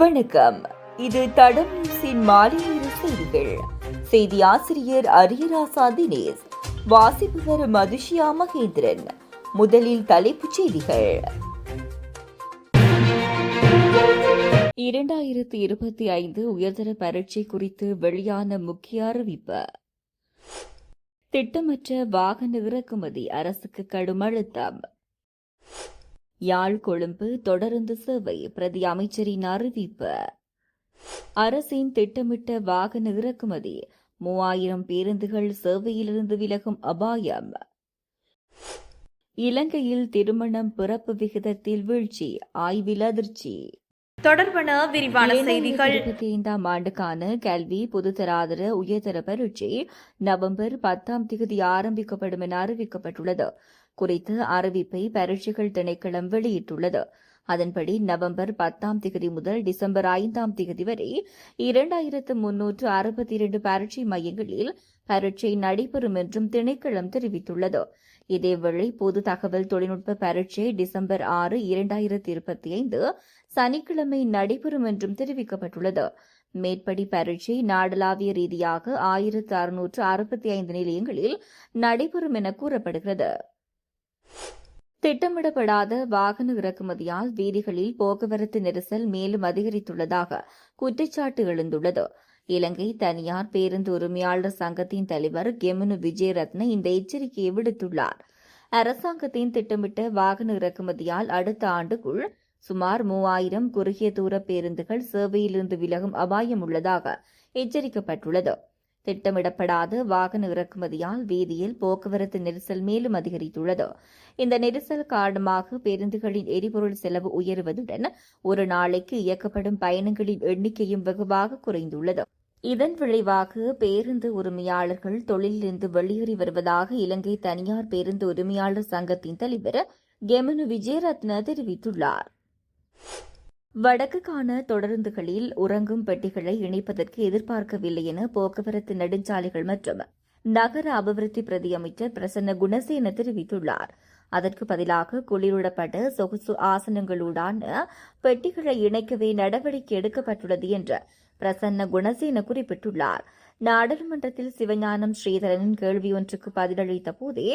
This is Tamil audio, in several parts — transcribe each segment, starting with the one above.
வணக்கம். இது தடம் நியூஸின் மாலை நேர செய்திகள். செய்தி ஆசிரியர் அரியராசா தினேஷ், வாசிப்பவர் மதுஷியா மகேந்திரன். முதலில் தலைப்புச் செய்திகள். 2025 உயர்தர பரீட்சை குறித்து வெளியான முக்கிய அறிவிப்பு. திட்டமற்ற வாகன இறக்குமதி, அரசுக்கு கடும் அழுத்தம். யாழ் கொழும்பு தொடருந்து சேவை, பிரதி அமைச்சரின் அறிவிப்பு. அரசின் திட்டமிட்ட வாகன இறக்குமதி, 3000 பேருந்துகள் சேவையிலிருந்து விலகும் அபாயம். இலங்கையில் திருமணம் பிறப்பு விகிதத்தில் வீழ்ச்சி, ஆய்வில் அதிர்ச்சி. தொடர்பான விரிவான செய்திகள். 2025 ஆண்டுக்கான கல்வி பொதுத்தராதர உயர்தர பரீட்சை நவம்பர் 10 ஆரம்பிக்கப்படும் என அறிவிக்கப்பட்டுள்ளது. குறித்த அறிவிப்பை பரீட்சைகள் திணைக்களம் வெளியிட்டுள்ளது. அதன்படி நவம்பர் 10 முதல் டிசம்பர் 5 வரை 2362 பரீட்சை மையங்களில் பரீட்சை நடைபெறும் என்றும் திணைக்களம் தெரிவித்துள்ளது. இதேவேளை பொது தகவல் தொழில்நுட்ப பரீட்சை டிசம்பர் 6, 2025 சனிக்கிழமை நடைபெறும் என்றும் தெரிவிக்கப்பட்டுள்ளது. மேற்படி பரீட்சை நாடளாவிய ரீதியாக 1665 நிலையங்களில் நடைபெறும் என கூறப்படுகிறது. திட்டமிடப்படாத வாகன இறக்குமதியால் வீதிகளில் போக்குவரத்து நெரிசல் மேலும் அதிகரித்துள்ளதாக குற்றச்சாட்டு எழுந்துள்ளது. இலங்கை தனியார் பேருந்து உரிமையாளர் சங்கத்தின் தலைவர் கெமனு விஜயரத்ன இந்த எச்சரிக்கையை விடுத்துள்ளார். அரசாங்கத்தின் திட்டமிட்ட வாகன இறக்குமதியால் அடுத்த ஆண்டுக்குள் சுமார் 3000 குறுகிய தூர பேருந்துகள் சேவையிலிருந்து விலகும் அபாயம் உள்ளதாக எச்சரிக்கப்பட்டுள்ளது. திட்டமிடப்படாத வாகன இறக்குமதியால் வீதியில் போக்குவரத்து நெரிசல் மேலும் அதிகரித்துள்ளது. இந்த நெரிசல் காரணமாக பேருந்துகளின் எரிபொருள் செலவு உயருவதுடன் ஒரு நாளைக்கு இயக்கப்படும் பயணங்களின் எண்ணிக்கையும் வெகுவாக குறைந்துள்ளது. இதன் விளைவாக பேருந்து உரிமையாளர்கள் தொழிலிருந்து வெளியேறி வருவதாக இலங்கை தனியார் பேருந்து உரிமையாளர் சங்கத்தின் தலைவர் கெமனு விஜயரத்ன தெரிவித்துள்ளார். வடக்குக்கான தொடருந்துகளில் உறங்கும் பெட்டிகளை இணைப்பதற்கு எதிர்பார்க்கவில்லை என போக்குவரத்து நெடுஞ்சாலைகள் மற்றும் நகர அபிவிருத்தி பிரதி அமைச்சர் பிரசன்ன குணசேன தெரிவித்துள்ளார். அதற்கு பதிலாக குளிரூடப்பட்ட சொகுசு ஆசனங்களுடான பெட்டிகளை இணைக்கவே நடவடிக்கை எடுக்கப்பட்டுள்ளது என்று பிரசன்ன குணசேன குறிப்பிட்டுள்ளார். நாடாளுமன்றத்தில் சிவஞானம் ஸ்ரீதரனின் கேள்வி ஒன்றுக்கு பதிலளித்த போதே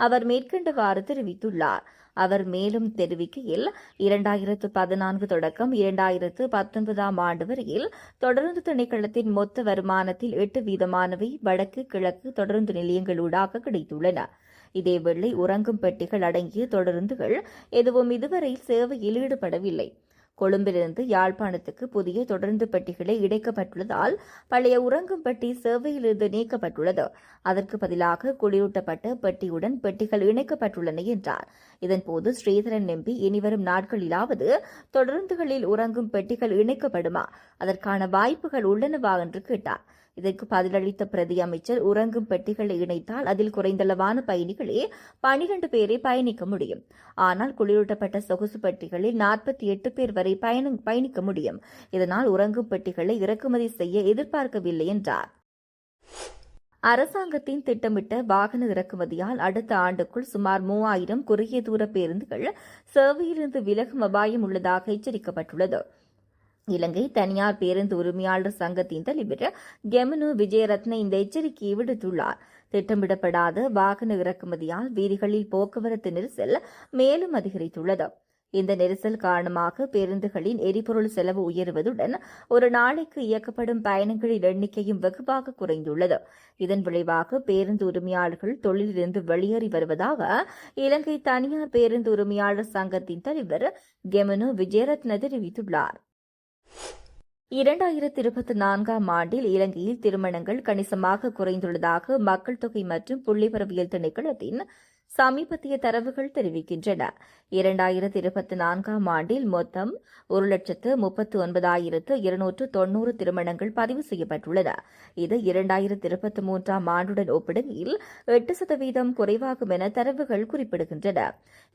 அவர் மேற்கண்டவாறு தெரிவித்துள்ளார். அவர் மேலும் தெரிவிக்கையில் 2014 தொடக்கம் 2019 ஆண்டு வரையில் தொடருந்து திணைக்களத்தின் மொத்த வருமானத்தில் 8% வடக்கு கிழக்கு தொடருந்து நிலையங்களூடாக கிடைத்துள்ளன. இதேவேளை உறங்கும் பெட்டிகள் அடங்கிய தொடருந்துகள் எதுவும் இதுவரை சேவையில் ஈடுபடவில்லை. கொழும்பிலிருந்து யாழ்ப்பாணத்துக்கு புதிய தொடருந்து பெட்டிகளை இணைக்கப்பட்டுள்ளதால் பழைய உறங்கும் பெட்டி சேவையிலிருந்து நீக்கப்பட்டுள்ளது. அதற்கு பதிலாக குளிரூட்டப்பட்ட பெட்டியுடன் பெட்டிகள் இணைக்கப்பட்டுள்ளன என்றார். இதன்போது ஸ்ரீதரன் எம்பி இனிவரும் நாட்களிலாவது தொடருந்துகளில் உறங்கும் பெட்டிகள் இணைக்கப்படுமா, அதற்கான வாய்ப்புகள் உள்ளனவா என்று கேட்டார். இதற்கு பதிலளித்த பிரதி அமைச்சர், உறங்கும் பெட்டிகளை இணைத்தால் அதில் குறைந்தளவான பயணிகளே 12 பேரை பயணிக்க முடியும். ஆனால் குளிரூட்டப்பட்ட சொகுசு பெட்டிகளில் 48 பேர் வரை பயணிக்க முடியும். இதனால் உறங்கும் பெட்டிகளை இறக்குமதி செய்ய எதிர்பார்க்கவில்லை என்றார். அரசாங்கத்தின் திட்டமிட்ட வாகன இறக்குமதியால் அடுத்த ஆண்டுக்குள் சுமார் 3000 குறுகிய தூர பேருந்துகள் சேவையிலிருந்து விலகும் அபாயம் உள்ளதாக எச்சரிக்கப்பட்டுள்ளது. இலங்கை தனியார் பேருந்து உரிமையாளர் சங்கத்தின் தலைவர் கெமனு விஜயரத்ன இந்த எச்சரிக்கையை விடுத்துள்ளார். திட்டமிடப்படாத வாகன இறக்குமதியால் வீதிகளில் போக்குவரத்து நெரிசல் மேலும் அதிகரித்துள்ளது. இந்த நெரிசல் காரணமாக பேருந்துகளின் எரிபொருள் செலவு உயருவதுடன் ஒரு நாளைக்கு இயக்கப்படும் பயணங்களின் எண்ணிக்கையும் வெகுவாக குறைந்துள்ளது. இதன் விளைவாக பேருந்து உரிமையாளர்கள் தொழிலிருந்து வெளியேறி வருவதாக இலங்கை தனியார் பேருந்து உரிமையாளர் சங்கத்தின் தலைவர் கெமனு விஜயரத்ன தெரிவித்துள்ளார். 2024 ஆண்டில் இலங்கையில் திருமணங்கள் கணிசமாக குறைந்துள்ளதாக மக்கள் தொகை மற்றும் புள்ளிவிவரவியல் திணைக்களத்தின் சமீபத்திய தரவுகள் தெரிவிக்கின்றன. 2024 ஆண்டில் மொத்தம் 1,39,290 திருமணங்கள் பதிவு செய்யப்பட்டுள்ளன. இது 2023 ஆண்டுடன் ஒப்பிடுகையில் 8% குறைவாகும் என தரவுகள் குறிப்பிடுகின்றன.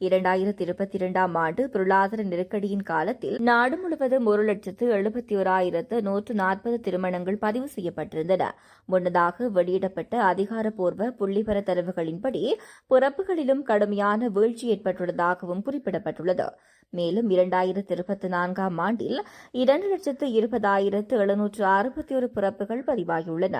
2022 ஆண்டு பொருளாதார நெருக்கடியின் காலத்தில் நாடு முழுவதும் 1,71,140 திருமணங்கள் பதிவு செய்யப்பட்டிருந்தன. முன்னதாக வெளியிடப்பட்ட அதிகாரப்பூர்வ புள்ளிவிவர தரவுகளின்படி பிறப்பு பிறப்புகளிலும் கடுமையான வீழ்ச்சி ஏற்பட்டுள்ளதாகவும் குறிப்பிடப்பட்டுள்ளது. மேலும் 2024 ஆண்டில் 2,20,761 பிறப்புகள் பதிவாகியுள்ளன.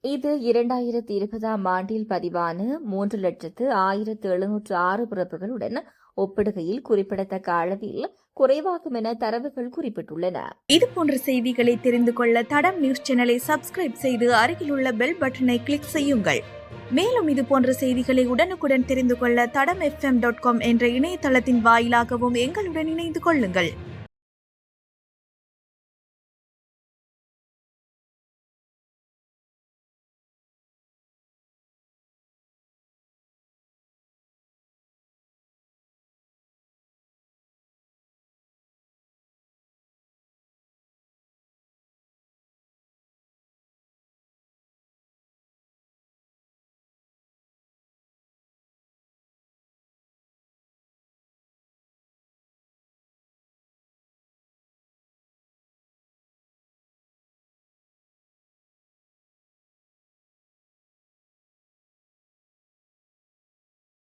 இது 2020 ஆண்டில் பதிவான 3,01,706 பிறப்புகளுடன் ஒப்பிடுகையில் குறிப்பிடத்தக்க அளவில் குறைவாகும் என தரவுகள் குறிப்பிட்டுள்ளன. இதுபோன்ற செய்திகளை தெரிந்து கொள்ள தடம் நியூஸ் சேனலை சப்ஸ்கிரைப் செய்து அருகிலுள்ள பெல் பட்டனை கிளிக் செய்யுங்கள். மேலும் இதுபோன்ற செய்திகளை உடனுக்குடன் தெரிந்து கொள்ள தடம் FM.com என்ற இணையதளத்தின் வாயிலாகவும் எங்களுடன் இணைந்து கொள்ளுங்கள்.